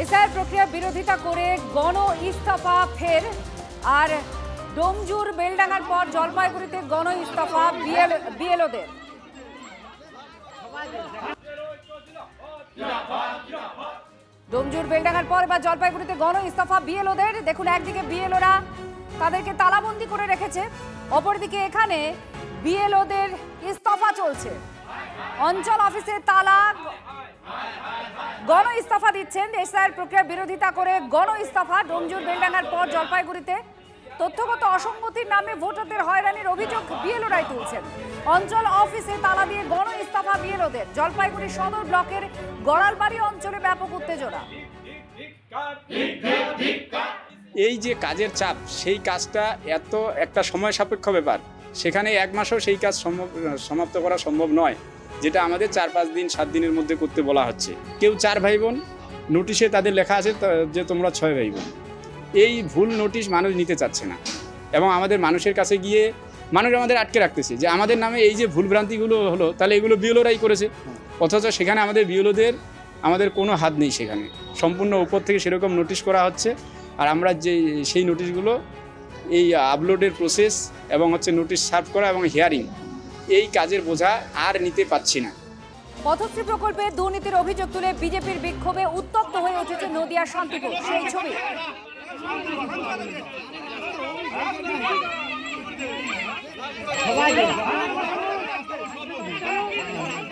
SIR প্রক্রিয়া বিরোধিতা করে গণ ইস্তফা ফের। আর ডোমজুর বেলডাঙ্গার পর জলপাইগুড়িতে গণ ইস্তফা বিএলওদের। ডোমজুর বেলডাঙ্গার পর এবার জলপাইগুড়িতে গণ ইস্তফা বিএলওদের। দেখুন, একদিকে বিএলওরা তাদেরকে তালাবন্দি করে রেখেছে, অপরদিকে এখানে বিএলওদের ইস্তফা চলছে। অঞ্চল অফিসে তালা, গণ ইস্তফা দিচ্ছেন। এসআইআর প্রক্রিয়ার বিরোধিতা করে গণ ইস্তফা ডোমজুর বেলডাঙ্গার পর জলপাইগুড়িতে। তথ্যগত অসঙ্গতির নামে ভোটারদের হয়রানির অভিযোগ বিএলওরাই তুলছেন। অঞ্চল অফিসে তালা দিয়ে গণ ইস্তফা বিএলওদের। জলপাইগুড়ি সদর ব্লকের গড়ালবাড়ি অঞ্চলে ব্যাপক উত্তেজনা। এই যে কাজের চাপ, সেই কাজটা এত একটা সময় সাপেক্ষ ব্যাপার, সেখানে এক মাসও সেই কাজ সমাপ্ত করা সম্ভব নয়, যেটা আমাদের 4-5 দিন 7 দিনের মধ্যে করতে বলা হচ্ছে। কেউ 4 ভাই বোন, নোটিশে তাদের লেখা আছে যে তোমরা 6 ভাই বোন। এই ভুল নোটিশ মানুষ নিতে চাচ্ছে না, এবং আমাদের মানুষের কাছে গিয়ে মানুষ আমাদের আটকে রাখতেছে যে আমাদের নামে এই যে ভুলভ্রান্তিগুলো হলো, তাহলে এগুলো বিএলওরাই করেছে। অথচ সেখানে আমাদের বিএলওদের আমাদের কোনো হাত নেই, সেখানে সম্পূর্ণ উপর থেকে সেরকম নোটিশ করা হচ্ছে। আর আমরা সেই নোটিশগুলো এই আপলোডের প্রসেস এবং নোটিশ সার্ভ করা এবং হিয়ারিং, এই কাজের বোঝা আর নিতে পারছি না। পথশ্রী প্রকল্পে দুর্নীতির অভিযোগ তুলে বিজেপির বিক্ষোভে উত্তপ্ত হয়ে উঠেছে নদিয়া শান্তিপুর। সেই ছবি।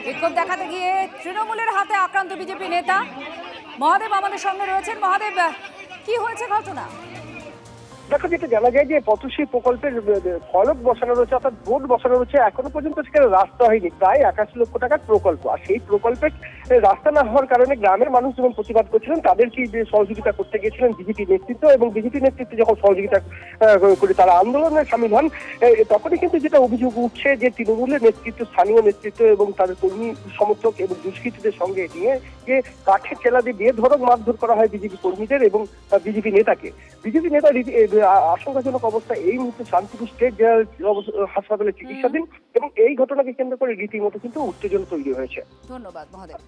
বিক্ষোভ দেখাতে গিয়ে তৃণমূলের হাতে আক্রান্ত বিজেপি নেতা মহাদেব আমাদের সঙ্গে রয়েছেন। মহাদেব, কি হয়েছে ঘটনা? দেখো, যেটা জানা যায় যে পথশ্রী প্রকল্পের ফলক বসানো রয়েছে, অর্থাৎ বোর্ড বসানো রয়েছে, এখনো পর্যন্ত সেখানে রাস্তা হয়নি। প্রায় 81 লক্ষ টাকার প্রকল্প, আর সেই প্রকল্পের রাস্তা না হওয়ার কারণে গ্রামের মানুষ যখন প্রতিবাদ করছিলেন, তাদেরকে যে সহযোগিতা করতে গিয়েছিলেন বিজেপি নেতৃত্ব, এবং বিজেপি নেতৃত্বে যখন সহযোগিতা করে তারা আন্দোলনে সামিল হন, তখনই কিন্তু যেটা অভিযোগ উঠছে যে তৃণমূলের নেতৃত্ব, স্থানীয় নেতৃত্ব এবং তাদের কর্মী সমর্থক এবং দুষ্কৃতীদের সঙ্গে নিয়ে যে কাঠের চেলা দিয়ে বেধড়ক মারধর করা হয় বিজেপি কর্মীদের এবং বিজেপি নেতাকে। বিজেপি নেতা আশঙ্কাজনক অবস্থা এই মুহূর্তে শান্তিপুর স্টেট জেনারেল হাসপাতালে চিকিৎসাধীন, এবং এই ঘটনাকে কেন্দ্র করে রীতিমতো কিন্তু উত্তেজনা তৈরি হয়েছে। ধন্যবাদ মহাদেব।